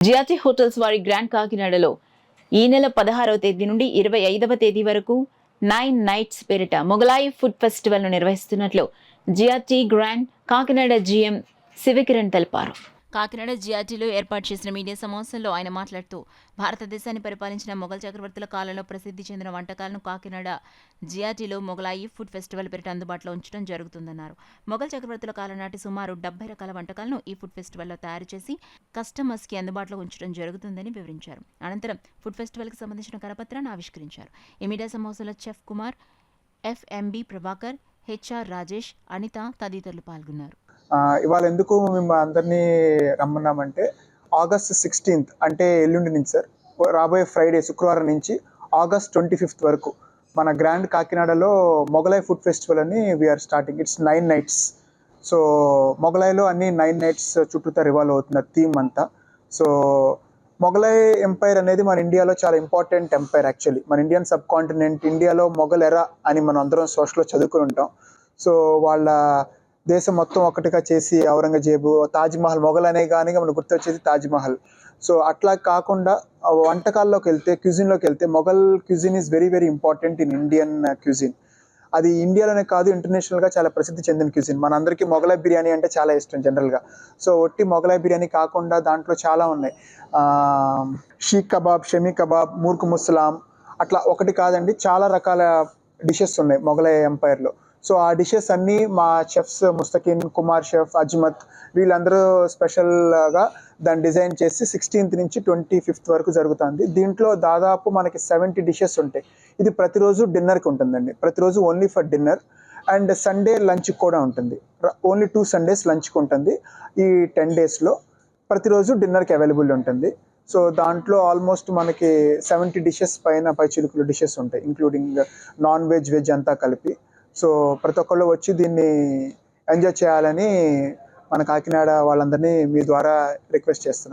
జియాచి hotels వారి grand కాకినాడలో ఈ నెల 16వ తేదీ నుండి 25వ తేదీ వరకు 9 నైట్స్ పేరిట మొగలాయి ఫుడ్ ఫెస్టివల్ ను నిర్వహిస్తున్నట్లు జియాచి గ్రాండ్ కాకినాడ జీఎం శివకిరణ్ తెలిపారు. కాకినాడ జియాటీలో ఏర్పాటు చేసిన మీడియా సమావేశంలో ఆయన మాట్లాడుతూ భారతదేశాన్ని పరిపాలించిన మొఘల్ చక్రవర్తుల కాలంలో ప్రసిద్ధి చెందిన వంటకాలను కాకినాడ జియాటీలో మొగలాయి ఫుడ్ ఫెస్టివల్ పేరిట అందుబాటులో ఉంచడం జరుగుతుందన్నారు. మొఘల్ చక్రవర్తుల కాలం నాటి సుమారు 70 రకాల వంటకాలను ఈ ఫుడ్ ఫెస్టివల్లో తయారు చేసి కస్టమర్స్కి అందుబాటులో ఉంచడం జరుగుతుందని వివరించారు. అనంతరం ఫుడ్ ఫెస్టివల్కి సంబంధించిన కరపత్రాన్ని ఆవిష్కరించారు. ఈ మీడియా సమావేశంలో chef Kumar, FMB Prabhakar, HR Rajesh, Anitha తదితరులు పాల్గొన్నారు. ఇవాళ ఎందుకు మేము అందరినీ రమ్మన్నామంటే ఆగస్ట్ 16th అంటే ఎల్లుండి నుంచి సార్ రాబోయే ఫ్రైడే శుక్రవారం నుంచి ఆగస్ట్ 25th వరకు మన గ్రాండ్ కాకినాడలో మొగలాయి ఫుడ్ ఫెస్టివల్ అని we're starting. It's 9 nights. So మొగలాయిలో అన్ని 9 nights చుట్టూతా రివాల్వ్ అవుతున్న థీమ్ అంతా. సో మొగలాయి ఎంపైర్ అనేది మన ఇండియాలో చాలా ఇంపార్టెంట్ ఎంపైర్. యాక్చువల్లీ మన ఇండియన్ సబ్ కాంటినెంట్ ఇండియాలో మొఘల్ ఎరా అని మనం అందరం సోషల్లో చదువుకుని ఉంటాం. సో వాళ్ళ దేశం మొత్తం ఒకటిగా చేసి ఔరంగజేబు, తాజ్మహల్, మొఘల్ అనే కానీ మనకు గుర్తొచ్చేది తాజ్మహల్. సో అట్లా కాకుండా వంటకాల్లోకి వెళ్తే, క్యూజిన్లోకి వెళ్తే Mughal cuisine is very very important in Indian cuisine. అది ఇండియాలోనే కాదు ఇంటర్నేషనల్గా చాలా ప్రసిద్ధి చెందిన క్యూజిన్. మనందరికీ మొగలాయి బిర్యానీ అంటే చాలా ఇష్టం జనరల్గా. సో ఒట్టి మొగలాయి బిర్యానీ కాకుండా దాంట్లో చాలా ఉన్నాయి. షీక్ కబాబ్, షమీ కబాబ్, మూర్ఖ్ ముస్లాం, అట్లా ఒకటి కాదండి చాలా రకాల డిషెస్ ఉన్నాయి మొగలాయి ఎంపైర్లో. సో ఆ డిషెస్ అన్నీ మా చెఫ్స్ ముస్తకిన్, కుమార్ షెఫ్, అజ్మత్ వీళ్ళందరూ స్పెషల్గా దాన్ని డిజైన్ చేసి 16th నుంచి 25th వరకు జరుగుతుంది. దీంట్లో దాదాపు మనకి 70 డిషెస్ ఉంటాయి. ఇది ప్రతిరోజు డిన్నర్కి ఉంటుందండి. ప్రతిరోజు only for dinner and Sunday లంచ్కి కూడా ఉంటుంది. ఓన్లీ 2 Sundays లంచ్కి ఉంటుంది. ఈ 10 daysలో ప్రతిరోజు డిన్నర్కి అవైలబుల్ ఉంటుంది. సో దాంట్లో ఆల్మోస్ట్ మనకి 70 డిషెస్ పై చిలుకులు డిషెస్ ఉంటాయి, ఇంక్లూడింగ్ నాన్ వెజ్, వెజ్ అంతా కలిపి. సో ప్రతి ఒక్కళ్ళు వచ్చి దీన్ని ఎంజాయ్ చేయాలని మన కాకినాడ వాళ్ళందరినీ మీ ద్వారా రిక్వెస్ట్ చేస్తున్నాను.